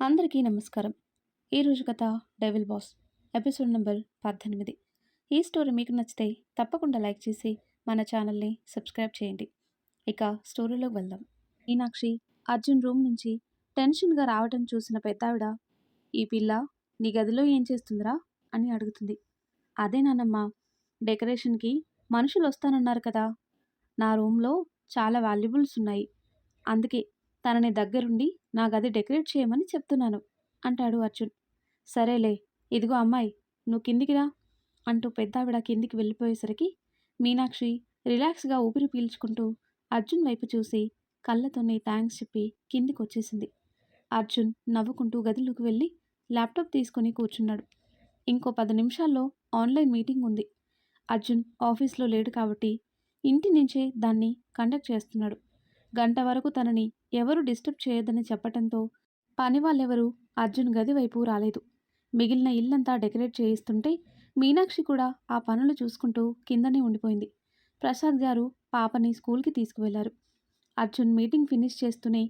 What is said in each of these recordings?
అందరికీ నమస్కారం. ఈరోజు కథ 'డెవిల్ బాస్' ఎపిసోడ్ నెంబర్ 18. ఈ స్టోరీ మీకు నచ్చితే తప్పకుండా లైక్ చేసి మన ఛానల్ని సబ్స్క్రైబ్ చేయండి. ఇక స్టోరీలోకి వెళ్దాం. మీనాక్షి అర్జున్ రూమ్ నుంచి టెన్షన్గా రావడం చూసిన పెద్దావిడ, "ఈ పిల్ల నీ గదిలో ఏం చేస్తుందిరా?" అని అడుగుతుంది. "అదే నానమ్మ, డెకరేషన్కి మనుషులు వస్తానన్నారు కదా, నా రూమ్లో చాలా వాల్యుబుల్స్ ఉన్నాయి, అందుకే తనని దగ్గరుండి నా గది డెకరేట్ చేయమని చెప్తున్నాను" అంటాడు అర్జున్. "సరేలే, ఇదిగో అమ్మాయి, నువ్వు కిందికి రా" అంటూ పెద్దావిడ కిందికి వెళ్ళిపోయేసరికి మీనాక్షి రిలాక్స్గా ఊపిరి పీల్చుకుంటూ అర్జున్ వైపు చూసి కళ్ళతోనే థ్యాంక్స్ చెప్పి కిందికి వచ్చేసింది. అర్జున్ నవ్వుకుంటూ గదిలోకి వెళ్ళి ల్యాప్టాప్ తీసుకుని కూర్చున్నాడు. ఇంకో 10 నిమిషాల్లో ఆన్లైన్ మీటింగ్ ఉంది. అర్జున్ ఆఫీస్లో లేడు కాబట్టి ఇంటి నుంచే దాన్ని కండక్ట్ చేస్తున్నాడు. గంట వరకు తనని ఎవరూ డిస్టర్బ్ చేయొద్దని చెప్పటంతో పని వాళ్ళెవరూ అర్జున్ గది వైపు రాలేదు. మిగిలిన ఇల్లంతా డెకరేట్ చేయిస్తుంటే మీనాక్షి కూడా ఆ పనులు చూసుకుంటూ కిందనే ఉండిపోయింది. ప్రసాద్ గారు పాపని స్కూల్కి తీసుకువెళ్లారు. అర్జున్ మీటింగ్ ఫినిష్ చేస్తూనే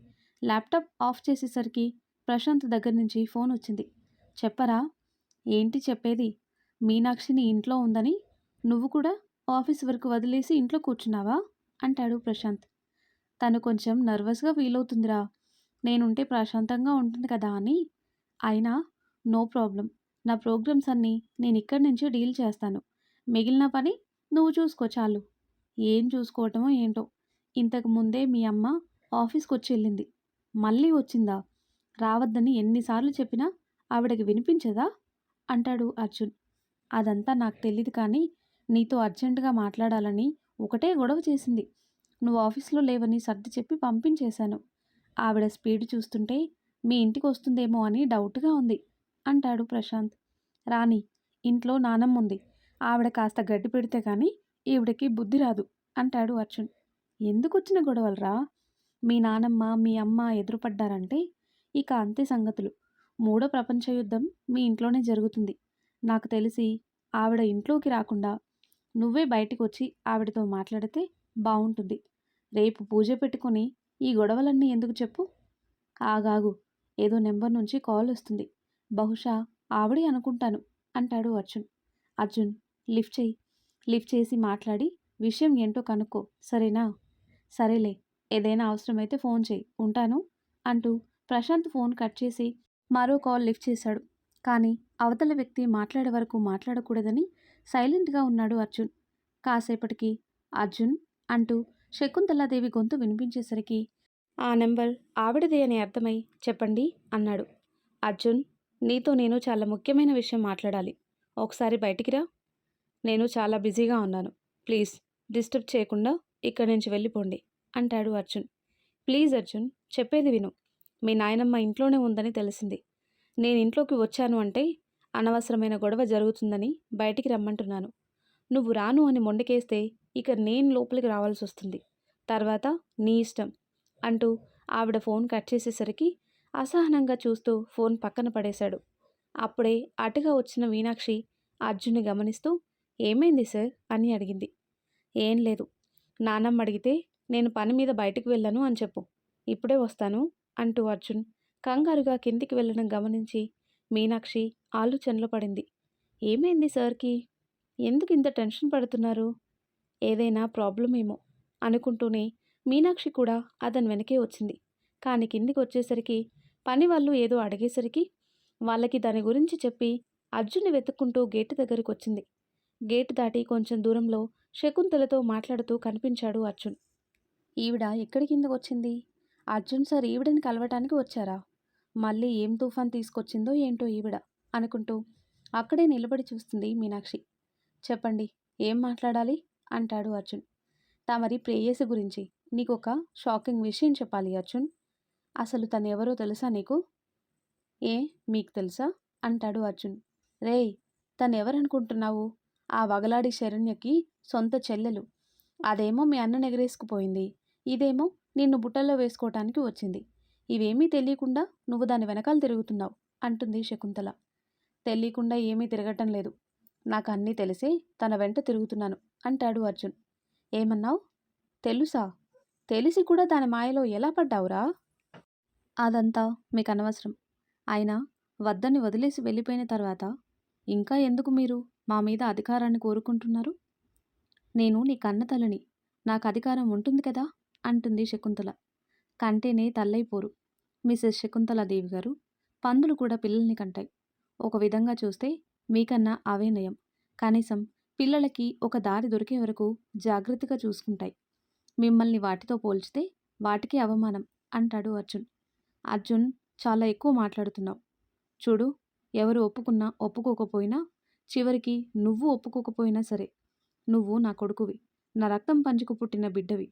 ల్యాప్టాప్ ఆఫ్ చేసేసరికి ప్రశాంత్ దగ్గర నుంచి ఫోన్ వచ్చింది. "చెప్పరా?" "ఏంటి చెప్పేది? మీనాక్షిని ఇంట్లో ఉందని నువ్వు కూడా ఆఫీస్ వరకు వదిలేసి ఇంట్లో కూర్చున్నావా?" అంటాడు ప్రశాంత్. "తను కొంచెం నర్వస్గా ఫీల్ అవుతుందిరా, నేనుంటే ప్రశాంతంగా ఉంటుంది కదా అని. అయినా నో ప్రాబ్లం, నా ప్రోగ్రామ్స్ అన్నీ నేను ఇక్కడి నుంచి డీల్ చేస్తాను. మిగిలిన పని నువ్వు చూసుకో చాలు." "ఏం చూసుకోవటమో ఏంటో, ఇంతకు ముందే మీ అమ్మ ఆఫీస్కి వచ్చి వెళ్ళింది, మళ్ళీ వచ్చిందా? రావద్దని ఎన్నిసార్లు చెప్పినా ఆవిడకి వినిపించదా?" అంటాడు అర్జున్. "అదంతా నాకు తెలీదు కానీ నీతో అర్జెంటుగా మాట్లాడాలని ఒకటే గొడవ చేసింది. నువ్వు ఆఫీస్లో లేవని సర్ది చెప్పి పంపించేశాను. ఆవిడ స్పీడ్ చూస్తుంటే మీ ఇంటికి వస్తుందేమో అని డౌట్గా ఉంది" అంటాడు ప్రశాంత్. "రాణి, ఇంట్లో నానమ్మ ఉంది, ఆవిడ కాస్త గడ్డి పెడితే కానీ ఈవిడకి బుద్ధి రాదు" అంటాడు అర్జున్. "ఎందుకొచ్చిన గొడవలరా? మీ నానమ్మ మీ అమ్మ ఎదురుపడ్డారంటే ఇక అంతే సంగతులు. మూడో ప్రపంచ యుద్ధం మీ ఇంట్లోనే జరుగుతుంది. నాకు తెలిసి ఆవిడ ఇంట్లోకి రాకుండా నువ్వే బయటికి వచ్చి ఆవిడతో మాట్లాడితే బాగుంటుంది. రేపు పూజ పెట్టుకుని ఈ గొడవలన్నీ ఎందుకు చెప్పు." "ఆగాగు, ఏదో నెంబర్ నుంచి కాల్ వస్తుంది, బహుశా ఆవిడే అనుకుంటాను" అంటాడు అర్జున్. "అర్జున్, లిఫ్ట్ చేయి, లిఫ్ట్ చేసి మాట్లాడి విషయం ఏంటో కనుక్కో, సరేనా?" "సరేలే, ఏదైనా అవసరమైతే ఫోన్ చేయి, ఉంటాను" అంటూ ప్రశాంత్ ఫోన్ కట్ చేసి మరో కాల్ లిఫ్ట్ చేశాడు. కానీ అవతల వ్యక్తి మాట్లాడే వరకు మాట్లాడకూడదని సైలెంట్గా ఉన్నాడు అర్జున్. కాసేపటికి "అర్జున్" అంటూ శకుంతలాదేవి గొంతు వినిపించేసరికి ఆ నెంబర్ ఆవిడదే అని అర్థమై "చెప్పండి" అన్నాడు. "అర్జున్, నీతో నేను చాలా ముఖ్యమైన విషయం మాట్లాడాలి, ఒకసారి బయటికి రా." "నేను చాలా బిజీగా ఉన్నాను, ప్లీజ్ డిస్టర్బ్ చేయకుండా ఇక్కడి నుంచి వెళ్ళిపోండి" అంటాడు అర్జున్. "ప్లీజ్ అర్జున్, చెప్పేది విను. మీ నాయనమ్మ ఇంట్లోనే ఉందని తెలిసింది. నేను ఇంట్లోకి వచ్చాను అంటే అనవసరమైన గొడవ జరుగుతుందని బయటికి రమ్మంటున్నాను. నువ్వు రాను అని మొండికేస్తే ఇక నేను లోపలికి రావాల్సి వస్తుంది. తర్వాత నీ ఇష్టం" అంటూ ఆవిడ ఫోన్ కట్ చేసేసరికి అసహనంగా చూస్తూ ఫోన్ పక్కన పడేశాడు. అప్పుడే అటుగా వచ్చిన మీనాక్షి అర్జున్ని గమనిస్తూ "ఏమైంది సార్" అని అడిగింది. "ఏం లేదు, నానమ్మ అడిగితే నేను పని మీద బయటికి వెళ్ళను అని చెప్పు, ఇప్పుడే వస్తాను" అంటూ అర్జున్ కంగారుగా కిందికి వెళ్ళడం గమనించి మీనాక్షి ఆలోచనలో పడింది. "ఏమైంది సార్కి? ఎందుకు ఇంత టెన్షన్ పడుతున్నారు? ఏదైనా ప్రాబ్లం ఏమో" అనుకుంటూనే మీనాక్షి కూడా అతని వెనకే వచ్చింది. కానీ కిందికి వచ్చేసరికి పని వాళ్ళు ఏదో అడిగేసరికి వాళ్ళకి దాని గురించి చెప్పి అర్జున్ని వెతుక్కుంటూ గేటు దగ్గరికి వచ్చింది. గేటు దాటి కొంచెం దూరంలో శకుంతలతో మాట్లాడుతూ కనిపించాడు అర్జున్. "ఈవిడ ఎక్కడి కిందకు వచ్చింది? అర్జున్ సార్ ఈవిడని కలవటానికి వచ్చారా? మళ్ళీ ఏం తుఫాన్ తీసుకొచ్చిందో ఏంటో ఈవిడ" అనుకుంటూ అక్కడే నిలబడి చూస్తుంది మీనాక్షి. "చెప్పండి, ఏం మాట్లాడాలి?" అంటాడు అర్జున్. "తమరి ప్రేయసి గురించి నీకొక షాకింగ్ విషయం చెప్పాలి అర్జున్. అసలు తను ఎవరో తెలుసా నీకు?" "ఏ, మీకు తెలుసా?" అంటాడు అర్జున్. "రేయ్, తను ఎవరనుకుంటున్నావు? ఆ వగలాడి శరణ్యకి సొంత చెల్లెలు. అదేమో మీ అన్నను ఎగరేసుకుపోయింది, ఇదేమో నిన్ను బుట్టల్లో వేసుకోవటానికి వచ్చింది. ఇవేమీ తెలియకుండా నువ్వు దాని వెనకాల తిరుగుతున్నావు" అంటుంది శకుంతల. "తెలియకుండా ఏమీ తిరగటం లేదు, నాకు అన్నీ తెలిసే తన వెంట తిరుగుతున్నాను" అంటాడు అర్జున్. "ఏమన్నావు? తెలుసా? తెలిసి కూడా దాని మాయలో ఎలా పడ్డావురా?" "అదంతా మీకు అనవసరం. ఆయన వద్దని వదిలేసి వెళ్ళిపోయిన తర్వాత ఇంకా ఎందుకు మీరు మా మీద అధికారాన్ని కోరుకుంటున్నారు? నేను నీ కన్నతల్లిని. నాకు అధికారం ఉంటుంది కదా అంటుంది శకుంతల. కంటేనే తల్లైపోరు మిసెస్ శకుంతలాదేవి గారు. పందులు కూడా పిల్లల్ని కంటాయి. ఒక విధంగా చూస్తే మీకన్నా అవే నయం. కనీసం పిల్లలకి ఒక దారి దొరికే వరకు జాగ్రత్తగా చూసుకుంటాయి. మిమ్మల్ని వాటితో పోల్చితే వాటికి అవమానం అంటాడు అర్జున్. అర్జున్, చాలా ఎక్కువ మాట్లాడుతున్నావు. చూడు, ఎవరు ఒప్పుకున్నా ఒప్పుకోకపోయినా, చివరికి నువ్వు ఒప్పుకోకపోయినా సరే, నువ్వు నా కొడుకువి, నా రక్తం పంచుకు పుట్టిన బిడ్డవి.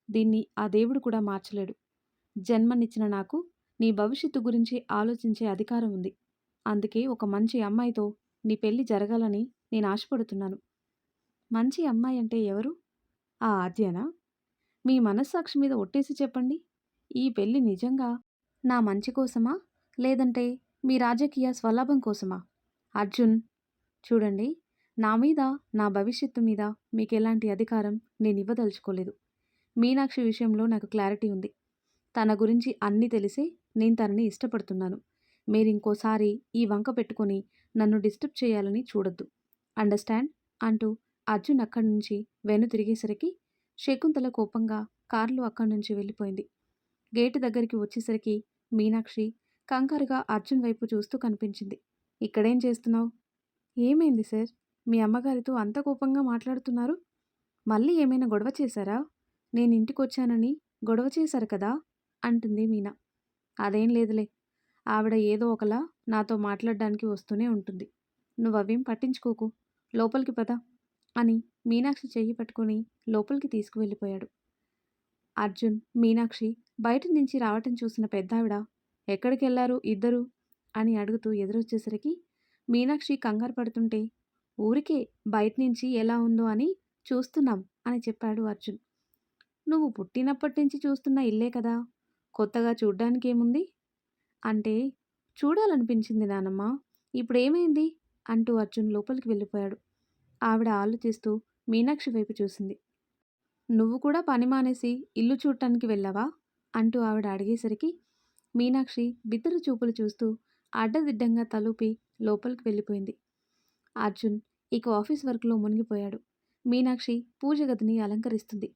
దీన్ని ఆ దేవుడు కూడా మార్చలేడు. జన్మనిచ్చిన నాకు నీ భవిష్యత్తు గురించి ఆలోచించే అధికారం ఉంది. అందుకే ఒక మంచి అమ్మాయితో నీ పెళ్లి జరగాలని నేను ఆశపడుతున్నాను. మంచి అమ్మాయి అంటే ఎవరు? ఆ ఆద్యనా? మీ మనస్సాక్షి మీద ఒట్టేసి చెప్పండి. ఈ పెళ్లి నిజంగా నా మంచి కోసమా, లేదంటే మీ రాజకీయ స్వలాభం కోసమా? అర్జున్, చూడండి, నా మీద, నా భవిష్యత్తు మీద మీకెలాంటి అధికారం నేనివ్వదలుచుకోలేదు. మీనాక్షి విషయంలో నాకు క్లారిటీ ఉంది. తన గురించి అన్నీ తెలిసే నేను తనని ఇష్టపడుతున్నాను. మీరింకోసారి ఈ వంక పెట్టుకొని నన్ను డిస్టర్బ్ చేయాలని చూడొద్దు. అండర్స్టాండ్? అంటూ అర్జున్ అక్కడి నుంచి తిరిగేసరికి శకుంతల కోపంగా కారులో అక్కడి నుంచి వెళ్ళిపోయింది. గేటు దగ్గరికి వచ్చేసరికి మీనాక్షి కంగారుగా అర్జున్ వైపు చూస్తూ కనిపించింది. ఇక్కడేం చేస్తున్నావు? ఏమైంది సార్? మీ అమ్మగారితో అంత కోపంగా మాట్లాడుతున్నారు? మళ్ళీ ఏమైనా గొడవ చేశారా? నేను ఇంటికొచ్చానని గొడవ చేశారు కదా అంటుంది మీనా. అదేం లేదులే. ఆవిడ ఏదో ఒకలా నాతో మాట్లాడడానికి వస్తూనే ఉంటుంది. నువ్వవేం పట్టించుకోకు. లోపలికి పద అని మీనాక్షి చెయ్యి పట్టుకుని లోపలికి తీసుకువెళ్ళిపోయాడు. అర్జున్, మీనాక్షి బయట నుంచి రావటం చూసిన పెద్దావిడ, ఎక్కడికెళ్లారు ఇద్దరు అని అడుగుతూ ఎదురొచ్చేసరికి మీనాక్షి కంగారు పడుతుంటే, ఊరికే బయట నుంచి ఎలా ఉందో అని చూస్తున్నాం అని చెప్పాడు అర్జున్. నువ్వు పుట్టినప్పటి నుంచి చూస్తున్న ఇల్లే కదా, కొత్తగా చూడ్డానికేముంది అంటే, చూడాలనిపించింది నానమ్మ. ఇప్పుడేమైంది అంటూ అర్జున్ లోపలికి వెళ్ళిపోయాడు. ఆవిడ ఆలోచిస్తూ మీనాక్షి వైపు చూసింది. నువ్వు కూడా పని మానేసి ఇల్లు చూడటానికి వెళ్ళావా అంటూ ఆవిడ అడిగేసరికి మీనాక్షి బిత్తరు చూపులు చూస్తూ అడ్డదిడ్డంగా తలూపి లోపలికి వెళ్ళిపోయింది. అర్జున్ ఇక ఆఫీస్ వర్క్లో మునిగిపోయాడు. మీనాక్షి పూజ గదిని అలంకరిస్తుంది.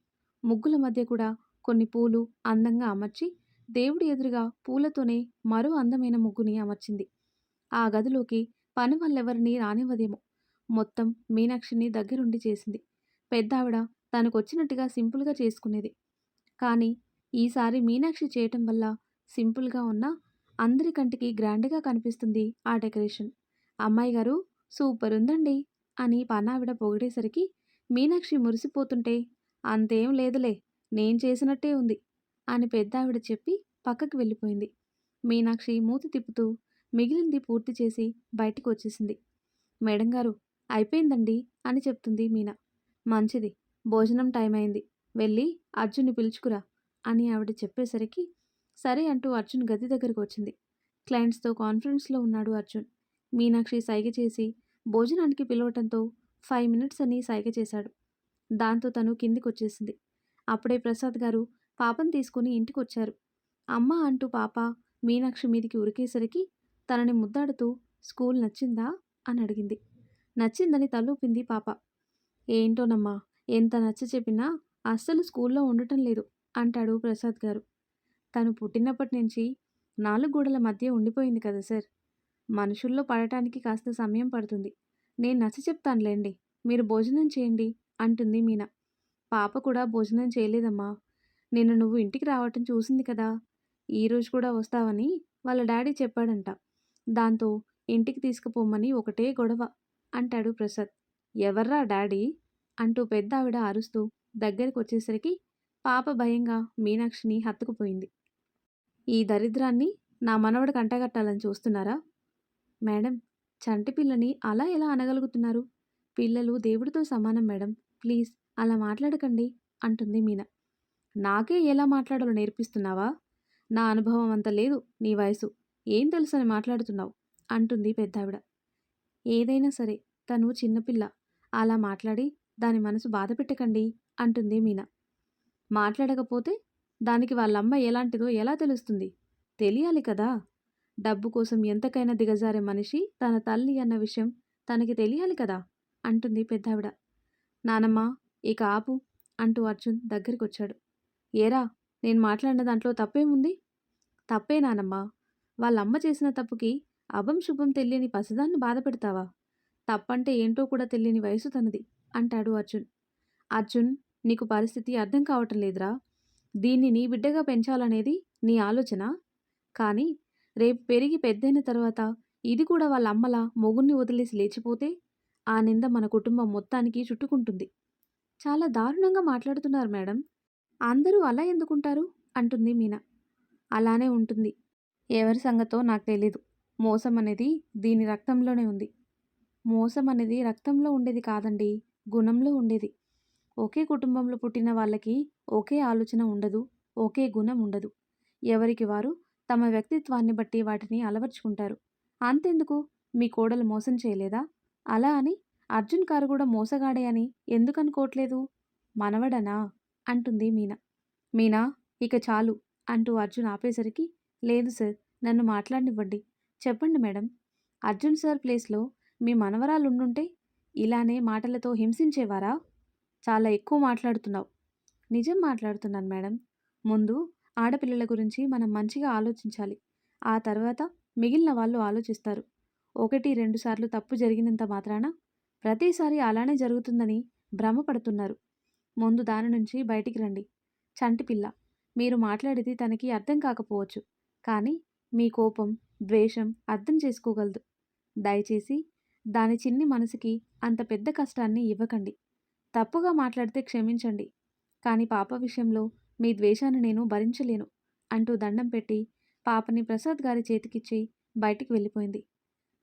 ముగ్గుల మధ్య కూడా కొన్ని పూలు అందంగా అమర్చి దేవుడి ఎదురుగా పూలతోనే మరో అందమైన ముగ్గుని అమర్చింది. ఆ గదిలోకి పని వాళ్ళెవరినీ రానివ్వదేమో. మొత్తం మీనాక్షిని దగ్గరుండి చేసింది. పెద్దావిడ తనకొచ్చినట్టుగా సింపుల్గా చేసుకునేది. కానీ ఈసారి మీనాక్షి చేయటం వల్ల సింపుల్గా ఉన్నా అందరి కంటికి గ్రాండ్గా కనిపిస్తుంది ఆ డెకరేషన్. అమ్మాయి గారు, సూపర్ ఉందండి అని పనావిడ పొగిడేసరికి మీనాక్షి మురిసిపోతుంటే, అంతేం లేదులే, నేను చేసినట్టే ఉంది అని పెద్దావిడ చెప్పి పక్కకి వెళ్ళిపోయింది. మీనాక్షి మూతి తిప్పుతూ మిగిలింది పూర్తి చేసి బయటికి వచ్చేసింది. మేడం గారు, అయిపోయిందండి అని చెప్తుంది మీనా. మంచిది, భోజనం టైం అయింది, వెళ్ళి అర్జున్ని పిలుచుకురా అని ఆవిడ చెప్పేసరికి సరే అంటూ అర్జున్ గది దగ్గరకు వచ్చింది. క్లయింట్స్తో కాన్ఫరెన్స్లో ఉన్నాడు అర్జున్. మీనాక్షి సైగ చేసి భోజనానికి పిలవటంతో 5 మినిట్స్ అని సైగ చేశాడు. దాంతో తను కిందికొచ్చేసింది. అప్పుడే ప్రసాద్ గారు పాపను తీసుకుని ఇంటికొచ్చారు. అమ్మ అంటూ పాప మీనాక్షి మీదికి ఉరికేసరికి తనని ముద్దాడుతూ స్కూల్ నచ్చిందా అని అడిగింది. నచ్చిందని తలూపింది పాప. ఏంటోనమ్మా, ఎంత నచ్చ చెప్పినా అస్సలు స్కూల్లో ఉండటం లేదు అంటాడు ప్రసాద్ గారు. తను పుట్టినప్పటి నుంచి 4 గోడల మధ్య ఉండిపోయింది కదా సార్. మనుషుల్లో పడటానికి కాస్త సమయం పడుతుంది. నేను నచ్చ చెప్తానులేండి, మీరు భోజనం చేయండి అంటుంది మీనా. పాప కూడా భోజనం చేయలేదమ్మా. నిన్న నువ్వు ఇంటికి రావటం చూసింది కదా, ఈరోజు కూడా వస్తావని వాళ్ళ డాడీ చెప్పాడంట. దాంతో ఇంటికి తీసుకుపోమ్మని ఒకటే గొడవ అంటాడు ప్రసాద్. ఎవర్రా డాడీ అంటూ పెద్దావిడ అరుస్తూ దగ్గరికి వచ్చేసరికి పాప భయంగా మీనాక్షిని హత్తుకుపోయింది. ఈ దరిద్రాన్ని నా మనవడికి అంటగట్టాలని చూస్తున్నారా? మేడం, చంటి పిల్లని అలా ఎలా అనగలుగుతున్నారు? పిల్లలు దేవుడితో సమానం మేడం, ప్లీజ్ అలా మాట్లాడకండి అంటుంది మీనా. నాకే ఎలా మాట్లాడాలో నేర్పిస్తున్నావా? నా అనుభవం అంత లేదు నీ వయసు, ఏం తెలుసని మాట్లాడుతున్నావు అంటుంది పెద్దావిడ. ఏదైనా సరే తను చిన్నపిల్ల, అలా మాట్లాడి దాని మనసు బాధ పెట్టకండి అంటుంది మీనా. మాట్లాడకపోతే దానికి వాళ్ళమ్మ ఎలాంటిదో ఎలా తెలుస్తుంది? తెలియాలి కదా. డబ్బు కోసం ఎంతకైనా దిగజారే మనిషి తన తల్లి అన్న విషయం తనకి తెలియాలి కదా అంటుంది పెద్దావిడ. నానమ్మ ఇక ఆపు అంటూ అర్జున్ దగ్గరికొచ్చాడు. ఏరా, నేను మాట్లాడిన దాంట్లో తప్పేముంది? తప్పే నానమ్మ. వాళ్ళమ్మ చేసిన తప్పుకి అభం శుభం తెలియని పసిదాన్ని బాధ పెడతావా? తప్పంటే ఏంటో కూడా తెలియని వయసు తనది అంటాడు అర్జున్. అర్జున్, నీకు పరిస్థితి అర్థం కావటం లేదురా. దీన్ని నీ బిడ్డగా పెంచాలనేది నీ ఆలోచన. కానీ రేపు పెరిగి పెద్దయిన తర్వాత ఇది కూడా వాళ్ళ అమ్మలా మొగుణ్ణి వదిలేసి లేచిపోతే ఆ నింద మన కుటుంబం మొత్తానికి చుట్టుకుంటుంది. చాలా దారుణంగా మాట్లాడుతున్నారు మేడం. అందరూ అలా ఎందుకుంటారు అంటుంది మీనా. అలానే ఉంటుంది. ఎవరి సంగతో నాకు తెలీదు. మోసం అనేది దీని రక్తంలోనే ఉంది. మోసం అనేది రక్తంలో ఉండేది కాదండి, గుణంలో ఉండేది. ఒకే కుటుంబంలో పుట్టిన వాళ్ళకి ఒకే ఆలోచన ఉండదు, ఒకే గుణం ఉండదు. ఎవరికి వారు తమ వ్యక్తిత్వాన్ని బట్టి వాటిని అలవర్చుకుంటారు. అంతెందుకు, మీ కోడలు మోసం చేయలేదా? అలా అని అర్జున్ గారు కూడా మోసగాడే అని ఎందుకు అనుకోవట్లేదు? మనవడనా అంటుంది మీనా. మీనా, ఇక చాలు అంటూ అర్జున్ ఆపేసరికి, లేదు సార్, నన్ను మాట్లాడనివ్వండి. చెప్పండి మేడం. అర్జున్ సార్ ప్లేస్లో మీ మనవరాలు ఉండుంటే ఇలానే మాటలతో హింసించేవారా? చాలా ఎక్కువ మాట్లాడుతున్నావు. నిజం మాట్లాడుతున్నాను మేడం. ముందు ఆడపిల్లల గురించి మనం మంచిగా ఆలోచించాలి. ఆ తర్వాత మిగిలిన వాళ్ళు ఆలోచిస్తారు. 1, 2 సార్లు తప్పు జరిగినంత మాత్రాన ప్రతిసారి అలానే జరుగుతుందని భ్రమపడుతున్నారు. ముందు దాని నుంచి బయటికి రండి. చంటిపిల్ల, మీరు మాట్లాడేది తనకి అర్థం కాకపోవచ్చు. కానీ మీ కోపం, ద్వేషం అర్థం చేసుకోగలదు. దయచేసి దాని చిన్ని మనసుకి అంత పెద్ద కష్టాన్ని ఇవ్వకండి. తప్పుగా మాట్లాడితే క్షమించండి. కానీ పాప విషయంలో మీ ద్వేషాన్ని నేను భరించలేను అంటూ దండం పెట్టి పాపని ప్రసాద్ గారి చేతికిచ్చి బయటికి వెళ్ళిపోయింది.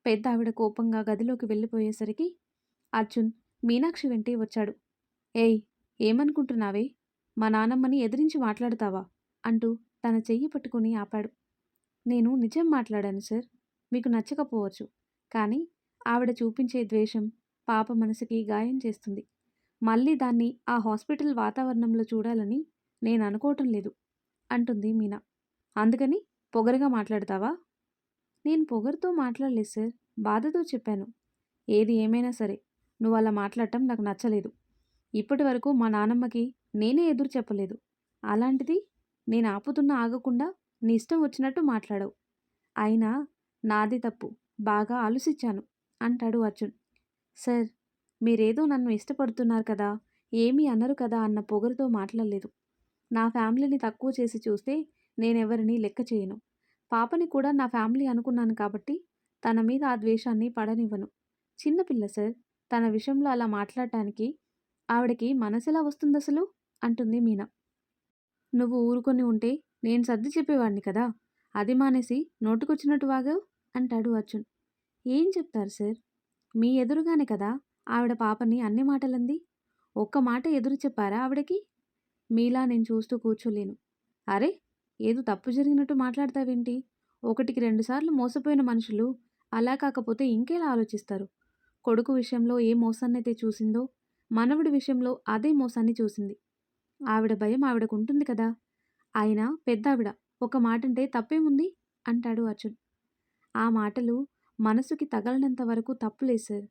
పెద్ద ఆవిడ కోపంగా గదిలోకి వెళ్ళిపోయేసరికి అర్జున్ మీనాక్షి వెంటే వచ్చాడు. ఏయ్, ఏమనుకుంటున్నావే? మా నానమ్మని ఎదిరించి మాట్లాడతావా అంటూ తన చెయ్యి పట్టుకుని ఆపాడు. నేను నిజం మాట్లాడాను సార్. మీకు నచ్చకపోవచ్చు. కానీ ఆవిడ చూపించే ద్వేషం పాప మనసుకి గాయం చేస్తుంది. మళ్ళీ దాన్ని ఆ హాస్పిటల్ వాతావరణంలో చూడాలని నేను అనుకోవటం లేదు అంటుంది మీనా. అందుకని పొగరుగా మాట్లాడతావా? నేను పొగరుతో మాట్లాడలేదు సార్, బాధతో చెప్పాను. ఏది ఏమైనా సరే నువ్వు అలా మాట్లాడటం నాకు నచ్చలేదు. ఇప్పటి వరకు మా నానమ్మకి నేనే ఎదురు చెప్పలేదు. అలాంటిది నేను ఆపుతున్నా ఆగకుండా నీ ఇష్టం వచ్చినట్టు మాట్లాడవు. అయినా నాది తప్పు, బాగా ఆలోచించాను అంటాడు అర్జున్. సార్, మీరేదో నన్ను ఇష్టపడుతున్నారు కదా, ఏమీ అనరు కదా అన్న పొగరుతో మాట్లాడలేదు. నా ఫ్యామిలీని తక్కువ చేసి చూస్తే నేనెవరిని లెక్క చేయను. పాపని కూడా నా ఫ్యామిలీ అనుకున్నాను కాబట్టి తన మీద ఆ ద్వేషాన్ని పడనివ్వను. చిన్నపిల్ల సార్, తన విషయంలో అలా మాట్లాడటానికి ఆవిడకి మనసెలా వస్తుందసలు అంటుంది మీనా. నువ్వు ఊరుకొని ఉంటే నేను సర్ది చెప్పేవాడిని కదా, అది మానేసి నోటుకొచ్చినట్టు వాగావు అంటాడు అర్జున్. ఏం చెప్తారు సార్? మీ ఎదురుగానే కదా ఆవిడ పాపని అన్ని మాటలంది. ఒక్క మాట ఎదురు చెప్పారా ఆవిడకి? మీలా నేను చూస్తూ కూర్చోలేను. అరే, ఏదో తప్పు జరిగినట్టు మాట్లాడతావేంటి? 1కి 2 సార్లు మోసపోయిన మనుషులు అలా కాకపోతే ఇంకెలా ఆలోచిస్తారు? కొడుకు విషయంలో ఏ మోసాన్నైతే చూసిందో మనవడి విషయంలో అదే మోసాన్ని చూసింది. ఆవిడ భయం ఆవిడకుంటుంది కదా. అయినా పెద్దావిడ ఒక మాటంటే తప్పేముంది అంటాడు అర్జున్. ఆ మాటలు మనసుకి తగలనంత వరకు తప్పులేదు సార్.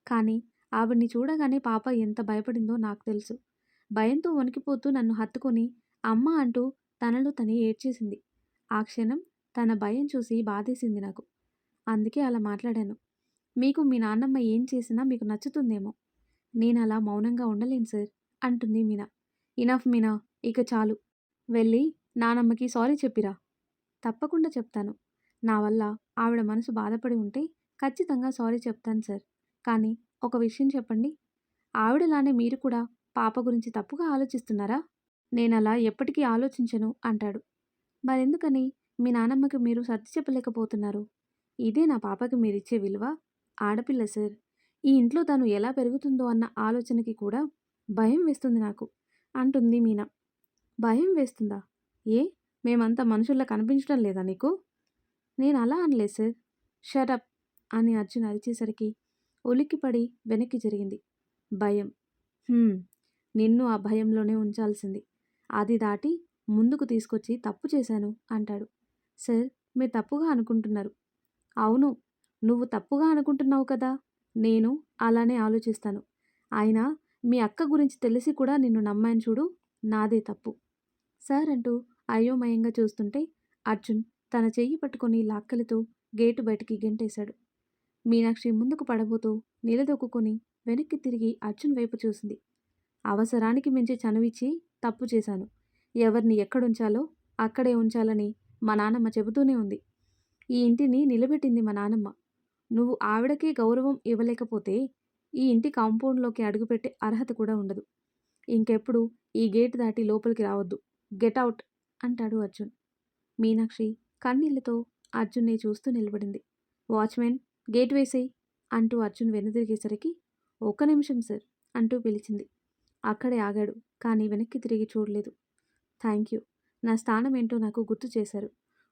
కానీ ఆవిడ్ని చూడగానే పాప ఎంత భయపడిందో నాకు తెలుసు. భయంతో వణికిపోతూ నన్ను హత్తుకొని అమ్మ అంటూ తనలో తనే ఏడ్చేసింది. ఆ క్షణం తన భయం చూసి బాధేసింది నాకు. అందుకే అలా మాట్లాడాను. మీకు మీ నాన్నమ్మ ఏం చేసినా మీకు నచ్చుతుందేమో. నేనలా మౌనంగా ఉండలేను సార్ అంటుంది మీనా. ఇనఫ్ మీనా, ఇక చాలు. వెళ్ళి నానమ్మకి సారీ చెప్పిరా. తప్పకుండా చెప్తాను. నా వల్ల ఆవిడ మనసు బాధపడి ఉంటే ఖచ్చితంగా సారీ చెప్తాను సార్. కానీ ఒక విషయం చెప్పండి. ఆవిడలానే మీరు కూడా పాప గురించి తప్పుగా ఆలోచిస్తున్నారా? నేనలా ఎప్పటికీ ఆలోచించను అంటాడు. మరెందుకని మీ నానమ్మకి మీరు సర్ది చెప్పలేకపోతున్నారు? ఇదే నా పాపకి మీరిచ్చే విలువ? ఆడపిల్ల సార్. ఈ ఇంట్లో తను ఎలా పెరుగుతుందో అన్న ఆలోచనకి కూడా భయం వేస్తుంది నాకు అంటుంది మీనా. భయం వేస్తుందా? ఏ, మేమంతా మనుషుల్లా కనిపించడం లేదా నీకు? నేను అలా అనలేదు సార్. షటప్ అని అర్జున్ అరిచేసరికి ఉలిక్కిపడి వెనక్కి జరిగింది. భయం. నిన్ను ఆ భయంలోనే ఉంచాల్సింది. అది దాటి ముందుకు తీసుకొచ్చి తప్పు చేశాను అంటాడు. సార్, మీరు తప్పుగా అనుకుంటున్నారు. అవును. నువ్వు తప్పుగా అనుకుంటున్నావు కదా! నేను అలానే ఆలోచిస్తాను. అయినా మీ అక్క గురించి తెలిసి కూడా నిన్ను నమ్మాను చూడు, నాదే తప్పు. సార్ అంటూ అయోమయంగా చూస్తుంటే అర్జున్ తన చెయ్యి పట్టుకొని లాక్కలతో గేటు బయటికి గెంటేశాడు. మీనాక్షి ముందుకు పడబోతూ నిలదొక్కుని వెనక్కి తిరిగి అర్జున్ వైపు చూసింది. అవసరానికి మించి చనువిచ్చి తప్పు చేశాను. ఎవరిని ఎక్కడుంచాలో అక్కడే ఉంచాలని మా నాన్నమ్మ చెబుతూనే ఉంది. ఈ ఇంటిని నిలబెట్టింది మా నానమ్మ. నువ్వు ఆవిడకే గౌరవం ఇవ్వలేకపోతే ఈ ఇంటి కాంపౌండ్‌లోకి అడుగుపెట్టే అర్హత కూడా ఉండదు. ఇంకెప్పుడు ఈ గేట్ దాటి లోపలికి రావద్దు. గెట్ ఔట్ అంటాడు అర్జున్. మీనాక్షి కన్నీళ్లతో అర్జున్‌ని చూస్తూ నిలబడింది. వాచ్‌మెన్ గేట్ వేసేయ్ అంటూ అర్జున్ వెనుదిరిగేసరికి ఒక్క నిమిషం సార్ అంటూ పిలిచింది. అక్కడే ఆగాడు. కానీ వెనక్కి తిరిగి చూడలేదు. Thank you. నా స్థానం ఏంటో నాకు గుర్తు చేశారు.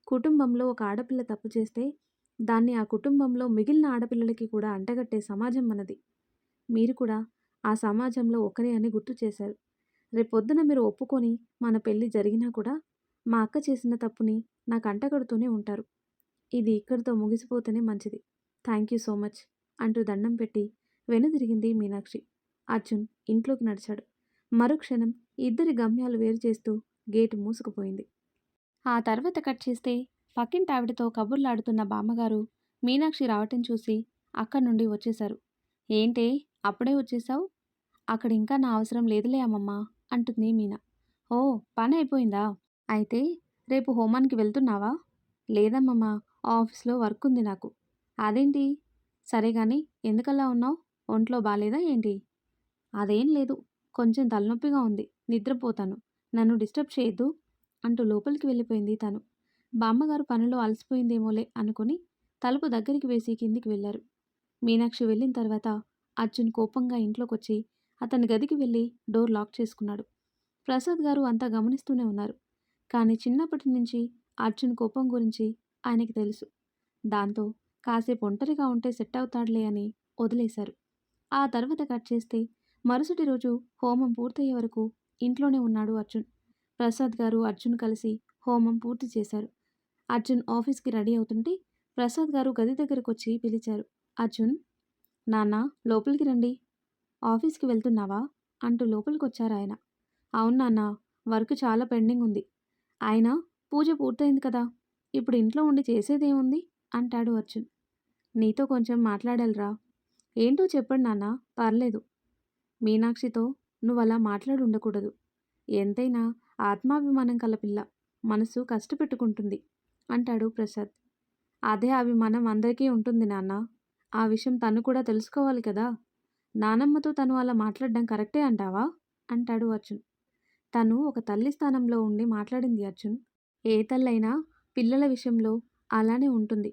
కుటుంబంలో ఒక ఆడపిల్ల తప్పు చేస్తే దాన్ని ఆ కుటుంబంలో మిగిలిన ఆడపిల్లలకి కూడా అంటగట్టే సమాజం మనది. మీరు కూడా ఆ సమాజంలో ఒకరే అని గుర్తు చేశారు. రేపొద్దున మీరు ఒప్పుకొని మన పెళ్లి జరిగినా కూడా మా అక్క చేసిన తప్పుని నాకు అంటగడుతూనే ఉంటారు. ఇది ఇక్కడితో ముగిసిపోతేనే మంచిది. థ్యాంక్ యూ సో మచ్ అంటూ దండం పెట్టి వెనుదిరిగింది మీనాక్షి. అర్జున్ ఇంట్లోకి నడిచాడు. మరుక్షణం ఇద్దరి గమ్యాలు వేరు చేస్తూ గేటు మూసుకుపోయింది. ఆ తర్వాత కట్ చేస్తే పక్కింటావిడతో కబుర్లాడుతున్న బామ్మగారు మీనాక్షి రావటం చూసి అక్కడి నుండి వచ్చేశారు. ఏంటే అప్పుడే వచ్చేశావు? అక్కడ ఇంకా నా అవసరం లేదులే అమ్మమ్మ అంటుంది మీనా. ఓ పని అయిపోయిందా? అయితే రేపు హోమానికి వెళ్తున్నావా? లేదమ్మమ్మ, ఆఫీస్లో వర్క్ ఉంది నాకు. అదేంటి? సరే గాని ఎందుకలా ఉన్నావు? ఒంట్లో బాలేదా ఏంటి? అదేం లేదు. కొంచెం తలనొప్పిగా ఉంది. నిద్రపోతాను. నన్ను డిస్టర్బ్ చేయొద్దు అంటూ లోపలికి వెళ్ళిపోయింది తను. బామ్మగారు పనిలో అలసిపోయిందేమోలే అనుకుని తలుపు దగ్గరికి వేసి కిందికి వెళ్లారు. మీనాక్షి వెళ్ళిన తర్వాత అర్జున్ కోపంగా ఇంట్లోకొచ్చి అతని గదికి వెళ్ళి డోర్ లాక్ చేసుకున్నాడు. ప్రసాద్ గారు అంతా గమనిస్తూనే ఉన్నారు. కానీ చిన్నప్పటి నుంచి అర్జున్ కోపం గురించి ఆయనకి తెలుసు. దాంతో కాసేపు ఒంటరిగా ఉంటే సెట్ అవుతాడులే అని వదిలేశారు. ఆ తర్వాత కట్ చేస్తే మరుసటి రోజు హోమం పూర్తయ్యే వరకు ఇంట్లోనే ఉన్నాడు అర్జున్. ప్రసాద్ గారు అర్జున్ కలిసి హోమం పూర్తి చేశారు. అర్జున్ ఆఫీస్కి రెడీ అవుతుంటే ప్రసాద్ గారు గది దగ్గరకొచ్చి పిలిచారు. అర్జున్, నాన్న లోపలికి రండి. ఆఫీస్కి వెళ్తున్నావా అంటూ లోపలికొచ్చారాయన. అవును నాన్న, వర్క్ చాలా పెండింగ్ ఉంది. అయినా పూజ పూర్తయింది కదా, ఇప్పుడు ఇంట్లో ఉండి చేసేదేముంది అంటాడు అర్జున్. నీతో కొంచెం మాట్లాడాలిరా. ఏంటో చెప్పండి నాన్న, పర్లేదు. మీనాక్షితో నువ్వలా మాట్లాడి ఉండకూడదు. ఎంతైనా ఆత్మాభిమానం కల పిల్ల, మనసు కష్టపెట్టుకుంటుంది అంటాడు ప్రసాద్. అదే అభిమానం అందరికీ ఉంటుంది నాన్న. ఆ విషయం తను కూడా తెలుసుకోవాలి కదా. నానమ్మతో తను అలా మాట్లాడడం కరెక్టే అంటావా అంటాడు అర్జున్. తను ఒక తల్లి స్థానంలో ఉండి మాట్లాడింది అర్జున్. ఏ తల్లైనా పిల్లల విషయంలో అలానే ఉంటుంది.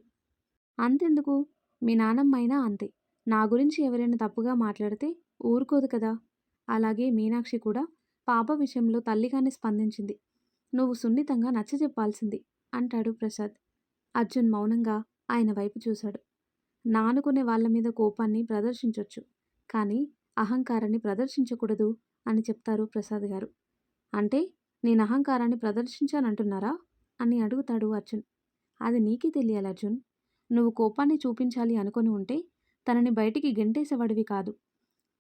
అంతెందుకు, మీ నానమ్మైనా అంతే. నా గురించి ఎవరైనా తప్పుగా మాట్లాడితే ఊరుకోదు కదా. అలాగే మీనాక్షి కూడా పాప విషయంలో తల్లిగానే స్పందించింది. నువ్వు సున్నితంగా నచ్చజెప్పాల్సింది అంటాడు ప్రసాద్. అర్జున్ మౌనంగా ఆయన వైపు చూశాడు. నానుకునే వాళ్ళ మీద కోపాన్ని ప్రదర్శించొచ్చు, కానీ అహంకారాన్ని ప్రదర్శించకూడదు అని చెప్తారు ప్రసాద్ గారు. అంటే నేను అహంకారాన్ని ప్రదర్శించానంటున్నారా అని అడుగుతాడు అర్జున్. అది నీకే తెలియాలి అర్జున్. నువ్వు కోపాన్ని చూపించాలి అనుకుని ఉంటే తనని బయటికి గెంటేసేవాడివి కాదు.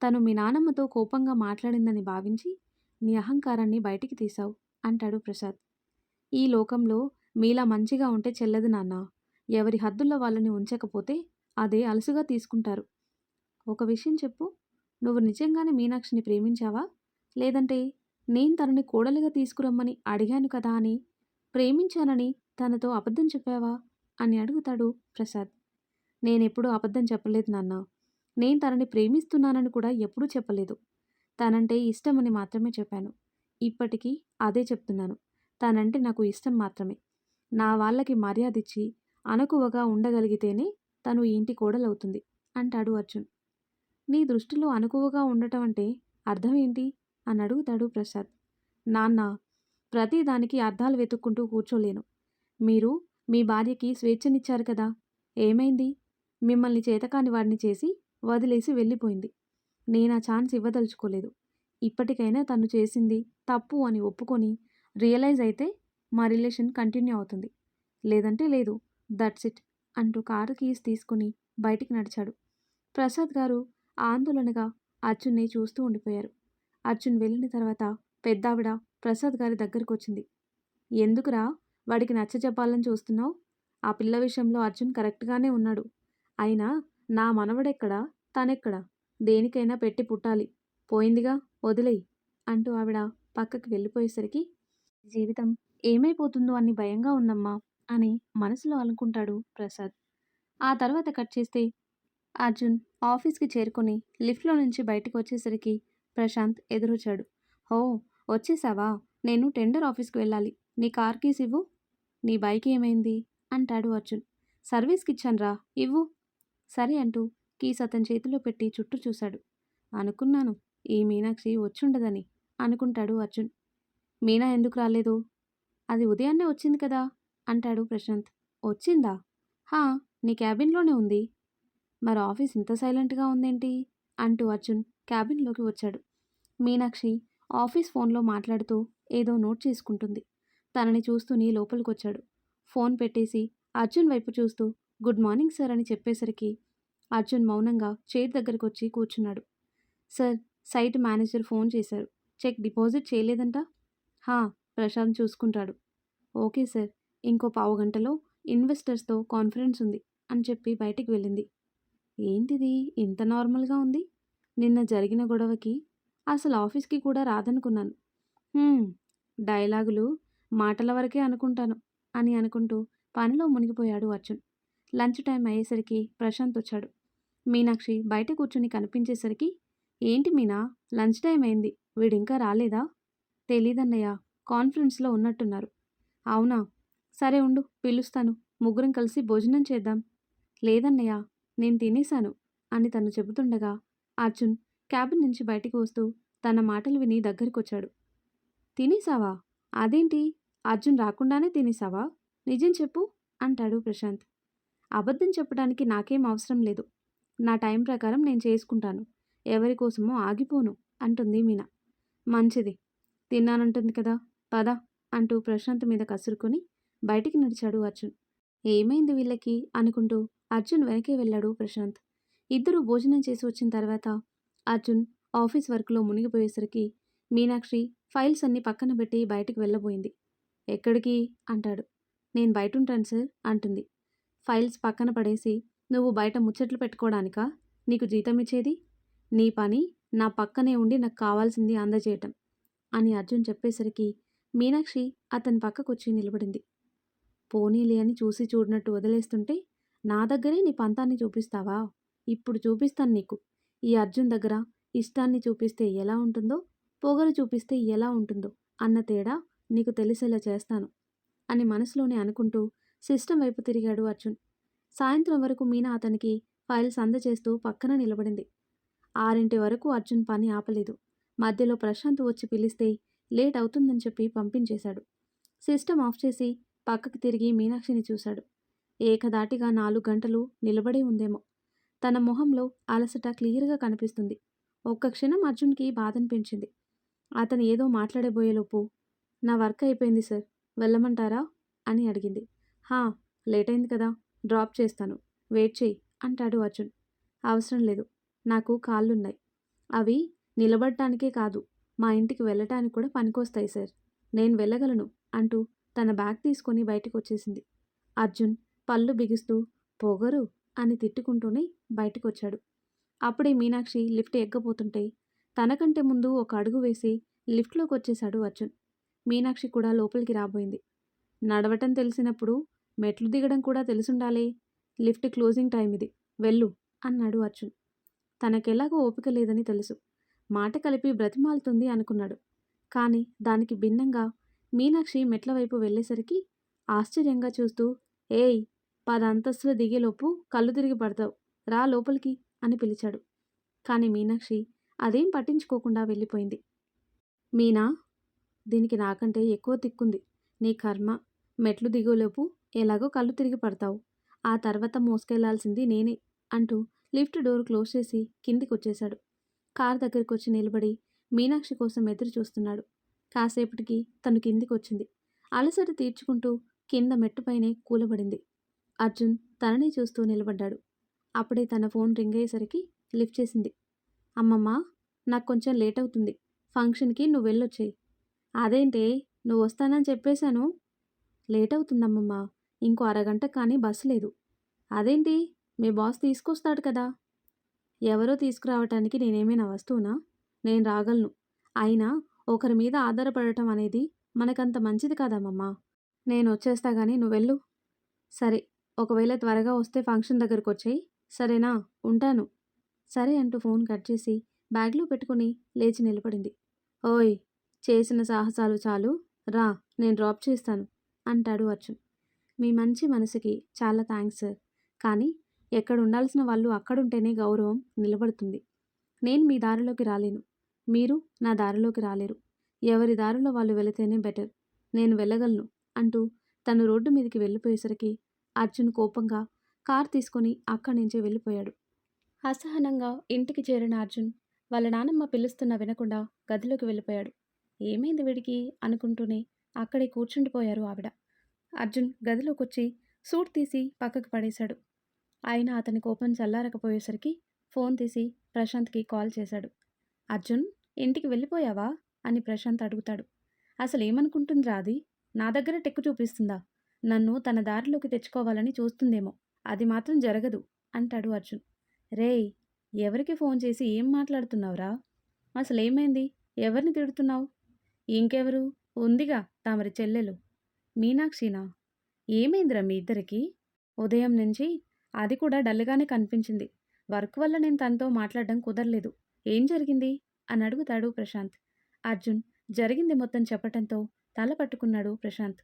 తను మీ నానమ్మతో కోపంగా మాట్లాడిందని భావించి నీ అహంకారాన్ని బయటికి తీశావు అంటాడు ప్రసాద్. ఈ లోకంలో మీలా మంచిగా ఉంటే చెల్లదు నాన్న. ఎవరి హద్దుల్లో వాళ్ళని ఉంచకపోతే అదే అలసుగా తీసుకుంటారు. ఒక విషయం చెప్పు, నువ్వు నిజంగానే మీనాక్షిని ప్రేమించావా? లేదంటే నేను తనని కోడలిగా తీసుకురమ్మని అడిగాను కదా అని ప్రేమించానని తనతో అబద్ధం చెప్పావా అని అడుగుతాడు ప్రసాద్. నేనెప్పుడూ అబద్ధం చెప్పలేదు నాన్న. నేను తనని ప్రేమిస్తున్నానని కూడా ఎప్పుడూ చెప్పలేదు. తనంటే ఇష్టమని మాత్రమే చెప్పాను. ఇప్పటికీ అదే చెప్తున్నాను. తనంటే నాకు ఇష్టం మాత్రమే. నా వాళ్ళకి మర్యాదిచ్చి అణకువగా ఉండగలిగితేనే తను ఈ ఇంటి కోడలవుతుంది అంటాడు అర్జున్. నీ దృష్టిలో అణకువగా ఉండటం అంటే అర్థం ఏంటి అని అడుగుతాడు ప్రసాద్. నాన్న, ప్రతిదానికి అర్థాలు వెతుక్కుంటూ కూర్చోలేను. మీరు మీ భార్యకి స్వేచ్ఛనిచ్చారు కదా, ఏమైంది? మిమ్మల్ని చేతకాని వాడిని చేసి వదిలేసి వెళ్ళిపోయింది. నేనా ఛాన్స్ ఇవ్వదలుచుకోలేదు. ఇప్పటికైనా తను చేసింది తప్పు అని ఒప్పుకొని రియలైజ్ అయితే మా రిలేషన్ కంటిన్యూ అవుతుంది. లేదంటే లేదు. దట్స్ ఇట్ అంటూ కారు కీస్ తీసుకుని బయటికి నడిచాడు. ప్రసాద్ గారు ఆందోళనగా అర్జున్ని చూస్తూ ఉండిపోయారు. అర్జున్ వెళ్ళిన తర్వాత పెద్దావిడ ప్రసాద్ గారి దగ్గరకొచ్చింది. ఎందుకురా వాడికి నచ్చజెప్పాలని చూస్తున్నావు? ఆ పిల్ల విషయంలో అర్జున్ కరెక్ట్‌గానే ఉన్నాడు. అయినా నా మనవడెక్కడా? తనెక్కడా? దేనికైనా పెట్టి పుట్టాలి. పోయిందిగా వదిలేయ్ అంటూ ఆవిడ పక్కకి వెళ్ళిపోయేసరికి జీవితం ఏమైపోతుందో అని భయంగా ఉందమ్మా అని మనసులో అనుకుంటాడు ప్రసాద్. ఆ తర్వాత కట్ చేస్తే అర్జున్ ఆఫీస్‌కి చేరుకొని లిఫ్ట్‌లో నుంచి బయటకొచ్చేసరికి ప్రశాంత్ ఎదురొచ్చాడు. "ఓ! వచ్చేసావా? నేను టెండర్ ఆఫీస్‌కి వెళ్ళాలి. నీ కార్ కీస్ ఇవ్వు." "నీ బైక్ ఏమైంది?" అంటాడు అర్జున్. "సర్వీస్‌కిచ్చానురా ఇవ్వు." సరే అంటూ కీస్ అతని చేతిలో పెట్టి చుట్టూ చూశాడు. అనుకున్నాను ఈ మీనాక్షి వచ్చుండదని అనుకుంటాడు అర్జున్. మీనా ఎందుకు రాలేదు? అది ఉదయాన్నే వచ్చింది కదా అంటాడు ప్రశాంత్. వచ్చిందా? హా, నీ క్యాబిన్‌లోనే ఉంది. మరి ఆఫీస్ ఇంత సైలెంట్‌గా ఉందేంటి? అంటూ అర్జున్ క్యాబిన్‌లోకి వచ్చాడు. మీనాక్షి ఆఫీస్ ఫోన్లో మాట్లాడుతూ ఏదో నోట్ చేసుకుంటుంది. తనని చూస్తూనే లోపలికొచ్చాడు. ఫోన్ పెట్టేసి అర్జున్ వైపు చూస్తూ గుడ్ మార్నింగ్ సార్ అని చెప్పేసరికి అర్జున్ మౌనంగా చైర్ దగ్గరకొచ్చి కూర్చున్నాడు. సార్, సైట్ మేనేజర్ ఫోన్ చేశారు. చెక్ డిపాజిట్ చేయలేదంట? హా, ప్రశాంత్ చూసుకుంటాడు. ఓకే సార్, ఇంకో పావుగంటలో ఇన్వెస్టర్స్‌తో కాన్ఫరెన్స్ ఉంది అని చెప్పి బయటికి వెళ్ళింది. ఏంటిది ఇంత నార్మల్‌గా ఉంది? నిన్న జరిగిన గొడవకి అసలు ఆఫీస్‌కి కూడా రాదనుకున్నాను. హ్మ్. డైలాగులు మాటల వరకే అనుకుంటాను అని అనుకుంటూ పనిలో మునిగిపోయాడు అర్జున్. లంచ్ టైం అయ్యేసరికి ప్రశాంత్ వచ్చాడు. మీనాక్షి బయట కూర్చుని కనిపించేసరికి ఏంటి మీనా, లంచ్ టైం అయింది. వీడింకా రాలేదా? తెలీదన్నయ్య, కాన్ఫరెన్స్‌లో ఉన్నట్టున్నారు. అవునా? సరే ఉండు పిలుస్తాను. ముగ్గురం కలిసి భోజనం చేద్దాం. లేదన్నయ్య, నేను తినేశాను అని తను చెబుతుండగా అర్జున్ క్యాబిన్ నుంచి బయటికి వస్తూ తన మాటలు విని దగ్గరికొచ్చాడు. తినేశావా? అదేంటి? అర్జున్ రాకుండానే తినేశావా? నిజం చెప్పు అంటాడు ప్రశాంత్. అబద్ధం చెప్పడానికి నాకేం అవసరం లేదు. నా టైం ప్రకారం నేను చేసుకుంటాను. ఎవరి కోసమో ఆగిపోను అంటుంది మీనా. మంచిది. తిన్నానంటుంది కదా, పద అంటూ ప్రశాంత్ మీద కసురుకొని బయటికి నడిచాడు అర్జున్. ఏమైంది వీళ్ళకి అనుకుంటూ అర్జున్ వెనకే వెళ్ళాడు ప్రశాంత్. ఇద్దరూ భోజనం చేసి వచ్చిన తర్వాత అర్జున్ ఆఫీస్ వర్క్లో మునిగిపోయేసరికి మీనాక్షి ఫైల్స్ అన్నీ పక్కన పెట్టి బయటికి వెళ్ళబోయింది. ఎక్కడికి అంటాడు. నేను బయటుంటాను సార్ అంటుంది. ఫైల్స్ పక్కన పడేసి నువ్వు బయట ముచ్చట్లు పెట్టుకోవడానికా నీకు జీతం ఇచ్చేది? నీ పని నా పక్కనే ఉండి నాకు కావాల్సింది అందజేయటం అని అర్జున్ చెప్పేసరికి మీనాక్షి అతని పక్కకొచ్చి నిలబడింది. పోనీలే అని చూసి చూడనట్టు వదిలేస్తుంటే నా దగ్గరే నీ పంతాన్ని చూపిస్తావా? ఇప్పుడు చూపిస్తాను నీకు. ఈ అర్జున్ దగ్గర ఇష్టాన్ని చూపిస్తే ఎలా ఉంటుందో, పొగరు చూపిస్తే ఎలా ఉంటుందో అన్న తేడా నీకు తెలిసేలా చేస్తాను అని మనసులోనే అనుకుంటూ సిస్టం వైపు తిరిగాడు అర్జున్. సాయంత్రం వరకు మీనా అతనికి ఫైల్స్ అందజేస్తూ పక్కన నిలబడింది. 6 వరకు అర్జున్ పని ఆపలేదు. మధ్యలో ప్రశాంత్ వచ్చి పిలిస్తే లేట్ అవుతుందని చెప్పి పంపించేశాడు. సిస్టమ్ ఆఫ్ చేసి పక్కకి తిరిగి మీనాక్షిని చూశాడు. ఏకధాటిగా 4 గంటలు నిలబడే ఉందేమో. తన మొహంలో అలసట క్లియర్‌గా కనిపిస్తుంది. ఒక్క క్షణం అర్జున్‌కి బాధనిపించింది. అతను ఏదో మాట్లాడబోయేలోపు నా వర్క్ అయిపోయింది సార్, వెళ్ళమంటారా అని అడిగింది. హా, లేట్ అయింది కదా, డ్రాప్ చేస్తాను. వెయిట్ చెయ్యి అంటాడు అర్జున్. అవసరం లేదు. నాకు కాళ్ళున్నాయి. అవి నిలబడటానికే కాదు, మా ఇంటికి వెళ్ళటానికి కూడా పనికొస్తాయి సార్. నేను వెళ్ళగలను అంటూ తన బ్యాగ్ తీసుకొని బయటకొచ్చేసింది. అర్జున్ పళ్ళు బిగిస్తూ పొగరు అని తిట్టుకుంటూనే బయటకొచ్చాడు. అప్పుడే మీనాక్షి లిఫ్ట్ ఎక్కబోతుంటే తనకంటే ముందు ఒక అడుగు వేసి లిఫ్ట్‌లోకొచ్చేశాడు అర్జున్. మీనాక్షి కూడా లోపలికి రాబోయింది. నడవటం తెలిసినప్పుడు మెట్లు దిగడం కూడా తెలిసుండాలే. లిఫ్ట్ క్లోజింగ్ టైం ఇది. వెళ్ళు అన్నాడు అర్జున్. తనకెలాగో ఓపిక లేదని తెలుసు. మాట కలిపి బ్రతిమాలుతుంది అనుకున్నాడు. కానీ దానికి భిన్నంగా మీనాక్షి మెట్ల వైపు వెళ్ళేసరికి ఆశ్చర్యంగా చూస్తూ ఏయ్, 10 అంతస్తులు దిగేలోపు కళ్ళు తిరిగి పడతావు. రా లోపలికి అని పిలిచాడు. కానీ మీనాక్షి అదేం పట్టించుకోకుండా వెళ్ళిపోయింది. మీనా, దీనికి నాకంటే ఎక్కువ తిక్కుంది. నీ కర్మ. మెట్లు దిగేలోపు ఎలాగో కళ్ళు తిరిగి పడతావు. ఆ తర్వాత మోసుకెళ్లాల్సింది నేనే అంటూ లిఫ్ట్ డోర్ క్లోజ్ చేసి కిందికొచ్చేశాడు. కార్ దగ్గరికొచ్చి నిలబడి మీనాక్షి కోసం ఎదురు చూస్తున్నాడు. కాసేపటికి తను కిందికొచ్చింది. అలసట తీర్చుకుంటూ కింద మెట్టుపైనే కూలబడింది. అర్జున్ తనని చూస్తూ నిలబడ్డాడు. అప్పుడే తన ఫోన్ రింగ్ అయ్యేసరికి లిఫ్ట్ చేసింది. అమ్మమ్మ, నాకు కొంచెం లేట్ అవుతుంది. ఫంక్షన్కి నువ్వు వెళ్ళొచ్చేయి. అదేంటే, నువ్వు వస్తానని చెప్పేశాను. లేట్ అవుతుందమ్మమ్మ. ఇంకో అరగంట కానీ బస్సు లేదు. అదేంటి, మీ బాస్ తీసుకొస్తాడు కదా. ఎవరో తీసుకురావటానికి నేనేమైనా వస్తువునా? నేను రాగలను. అయినా ఒకరి మీద ఆధారపడటం అనేది మనకంత మంచిది కాదమ్మమ్మా. నేను వచ్చేస్తా గానీ నువ్వెళ్ళు. సరే, ఒకవేళ త్వరగా వస్తే ఫంక్షన్ దగ్గరకొచ్చేయి. సరేనా? ఉంటాను. సరే అంటూ ఫోన్ కట్ చేసి బ్యాగ్లో పెట్టుకుని లేచి నిలబడింది. ఓయ్, చేసిన సాహసాలు చాలు. రా, నేను డ్రాప్ చేస్తాను అంటాడు అర్జున్. మీ మంచి మనసుకి చాలా థ్యాంక్స్ సార్. కానీ ఎక్కడ ఉండాల్సిన వాళ్ళు అక్కడుంటేనే గౌరవం నిలబడుతుంది. నేను మీ దారిలోకి రాలేను. మీరు నా దారిలోకి రాలేరు. ఎవరి దారిలో వాళ్ళు వెళితేనే బెటర్. నేను వెళ్ళగలను అంటూ తను రోడ్డు మీదకి వెళ్ళిపోయేసరికి అర్జున్ కోపంగా కార్ తీసుకొని అక్కడి నుంచి వెళ్ళిపోయాడు. అసహనంగా ఇంటికి చేరిన అర్జున్ వాళ్ళ నానమ్మ పిలుస్తున్నా వినకుండా గదిలోకి వెళ్ళిపోయాడు. ఏమైంది వీడికి అనుకుంటూనే అక్కడే కూర్చుండిపోయారు ఆవిడ. అర్జున్ గదిలోకొచ్చి సూట్ తీసి పక్కకు పడేశాడు. అయినా అతని కోపం చల్లారకపోయేసరికి ఫోన్ తీసి ప్రశాంత్కి కాల్ చేశాడు. అర్జున్, ఇంటికి వెళ్ళిపోయావా అని ప్రశాంత్ అడుగుతాడు. అసలేమనుకుంటుందిరా అది? నా దగ్గర టెక్కు చూపిస్తుందా? నన్ను తన దారిలోకి తెచ్చుకోవాలని చూస్తుందేమో. అది మాత్రం జరగదు అంటాడు అర్జున్. రేయ్, ఎవరికి ఫోన్ చేసి ఏం మాట్లాడుతున్నావురా? అసలేమైంది? ఎవరిని తిడుతున్నావు? ఇంకెవరు? ఉందిగా తమరి చెల్లెలు మీనాక్షినా? ఏమైందిరా మీ ఇద్దరికి? ఉదయం నుంచి అది కూడా డల్గానే కనిపించింది. వర్క్ వల్ల నేను తనతో మాట్లాడడం కుదరలేదు. ఏం జరిగింది అని అడుగుతాడు ప్రశాంత్. అర్జున్ జరిగింది మొత్తం చెప్పటంతో తల పట్టుకున్నాడు ప్రశాంత్.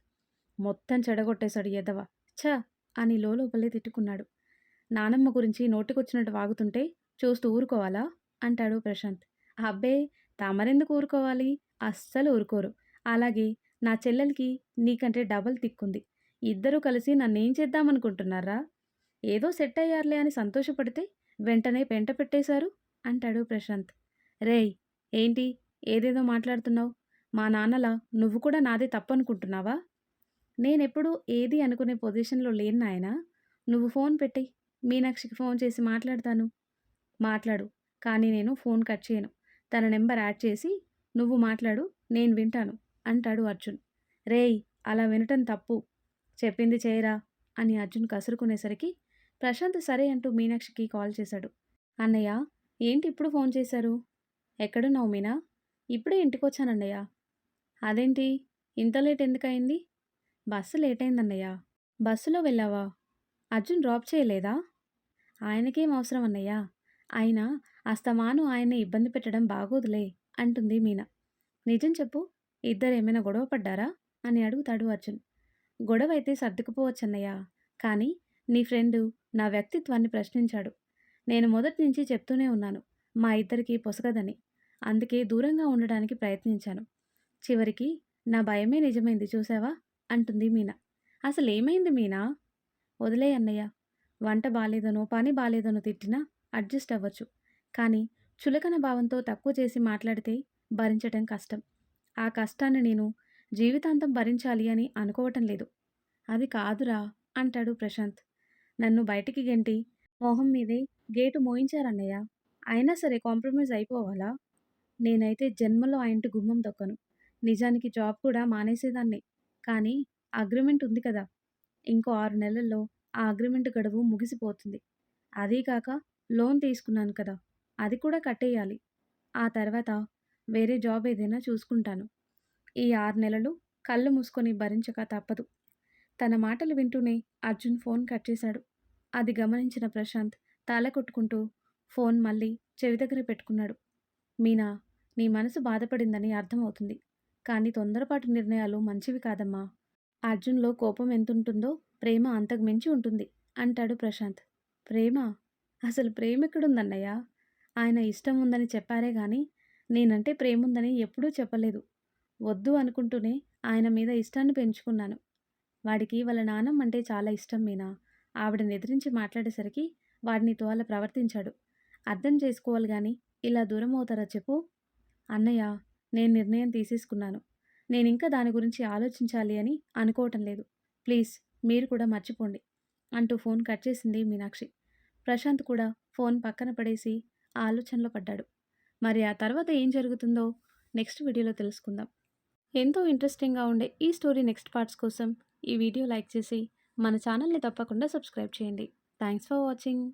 మొత్తం చెడగొట్టేశాడు ఎదవ. ఛ అని లోపలే తిట్టుకున్నాడు. నానమ్మ గురించి నోటికొచ్చినట్టు వాగుతుంటే చూస్తూ ఊరుకోవాలా అంటాడు ప్రశాంత్. అబ్బే, తమరెందుకు ఊరుకోవాలి? అస్సలు ఊరుకోరు. అలాగే నా చెల్లెలకి నీకంటే డబల్ తిక్కుంది. ఇద్దరూ కలిసి నన్నేం చేద్దామనుకుంటున్నారా? ఏదో సెట్ అయ్యారులే అని సంతోషపడితే వెంటనే పెంట పెట్టేశారు అంటాడు ప్రశాంత్. రేయ్, ఏంటి ఏదేదో మాట్లాడుతున్నావు? మా నాన్నలా నువ్వు కూడా నాదే తప్పనుకుంటున్నావా? నేనెప్పుడూ ఏది అనుకునే పొజిషన్లో లేను నాయనా. నువ్వు ఫోన్ పెట్టేయ్. మీనాక్షికి ఫోన్ చేసి మాట్లాడతాను. మాట్లాడు, కానీ నేను ఫోన్ కట్ చేయను. తన నెంబర్ యాడ్ చేసి నువ్వు మాట్లాడు, నేను వింటాను అంటాడు అర్జున్. రేయ్, అలా వినటం తప్పు. చెప్పింది చేయరా అని అర్జున్ కసురుకునేసరికి ప్రశాంత్ సరే అంటూ మీనాక్షికి కాల్ చేశాడు. అన్నయ్య, ఏంటి ఇప్పుడు ఫోన్ చేశారు? ఎక్కడున్నావు మీనా? ఇప్పుడే ఇంటికొచ్చానన్నయ్య. అదేంటి, ఇంత లేట్ ఎందుకయింది? బస్సు లేట్ అయిందన్నయ్య. బస్సులో వెళ్ళావా? అర్జున్ డ్రాప్ చేయలేదా? ఆయనకేం అవసరం అన్నయ్య. అయినా అస్తమాను ఆయన్ని ఇబ్బంది పెట్టడం బాగోదులే అంటుంది మీనా. నిజం చెప్పు, ఇద్దరేమైనా గొడవ పడ్డారా అని అడుగుతాడు అర్జున్. గొడవ అయితే సర్దుకుపోవచ్చన్నయ్య. కానీ నీ ఫ్రెండు నా వ్యక్తిత్వాన్ని ప్రశ్నించాడు. నేను మొదటి నుంచి చెప్తూనే ఉన్నాను, మా ఇద్దరికీ పొసగదని. అందుకే దూరంగా ఉండడానికి ప్రయత్నించాను. చివరికి నా భయమే నిజమైంది చూసావా అంటుంది మీనా. అసలేమైంది మీనా? వదిలే అన్నయ్య. వంట బాలేదనో పని బాలేదనో తిట్టినా అడ్జస్ట్ అవ్వచ్చు. కానీ చులకన భావంతో తక్కువ చేసి మాట్లాడితే భరించటం కష్టం. ఆ కష్టాన్ని నేను జీవితాంతం భరించాలి అని అనుకోవటం లేదు. అది కాదురా అంటాడు ప్రశాంత్. నన్ను బయటికి గెంటి మొహం మీదే గేటు మోయించారన్నయ్య. అయినా సరే కాంప్రమైజ్ అయిపోవాలా? నేనైతే జన్మలో ఆ ఇంటి గుమ్మం తొక్కను. నిజానికి జాబ్ కూడా మానేసేదాన్ని. కానీ అగ్రిమెంట్ ఉంది కదా. ఇంకో 6 నెలల్లో ఆ అగ్రిమెంట్ గడువు ముగిసిపోతుంది. అదీ కాక లోన్ తీసుకున్నాను కదా, అది కూడా కట్టేయాలి. ఆ తర్వాత వేరే జాబ్ ఏదైనా చూసుకుంటాను. ఈ 6 నెలలు కళ్ళు మూసుకొని భరించక తప్పదు. తన మాటలు వింటూనే అర్జున్ ఫోన్ కట్ చేశాడు. అది గమనించిన ప్రశాంత్ తల కొట్టుకుంటూ ఫోన్ మళ్ళీ చెవి దగ్గర పెట్టుకున్నాడు. మీనా, నీ మనసు బాధపడిందని అర్థమవుతుంది. కానీ తొందరపాటు నిర్ణయాలు మంచివి కాదమ్మా. అర్జున్లో కోపం ఎంతుంటుందో ప్రేమ అంతకు మించి ఉంటుంది అంటాడు ప్రశాంత్. ప్రేమ? అసలు ప్రేమెక్కడుందన్నయ్య? ఆయన ఇష్టం ఉందని చెప్పారే గాని నేనంటే ప్రేముందని ఎప్పుడూ చెప్పలేదు. వద్దు అనుకుంటూనే ఆయన మీద ఇష్టాన్ని పెంచుకున్నాను. వాడికి వాళ్ళ నాన్నమ్మంటే చాలా ఇష్టం మీనా. ఆవిడని ఎదిరించి మాట్లాడేసరికి వాడినితో అలా ప్రవర్తించాడు. అర్థం చేసుకోవాలి గాని ఇలా దూరం అవుతారా చెప్పు? అన్నయ్య, నేను నిర్ణయం తీసేసుకున్నాను. నేనింకా దాని గురించి ఆలోచించాలి అని అనుకోవటం లేదు. ప్లీజ్ మీరు కూడా మర్చిపోండి అంటూ ఫోన్ కట్ చేసింది మీనాక్షి. ప్రశాంత్ కూడా ఫోన్ పక్కన పడేసి ఆలోచనలో పడ్డాడు. మరి ఆ తర్వాత ఏం జరుగుతుందో నెక్స్ట్ వీడియోలో తెలుసుకుందాం. ఎంతో ఇంట్రెస్టింగ్గా ఉండే ఈ స్టోరీ నెక్స్ట్ పార్ట్స్ కోసం ఈ వీడియో లైక్ చేసి మన ఛానల్ని తప్పకుండా సబ్స్క్రైబ్ చేయండి. Thanks for watching.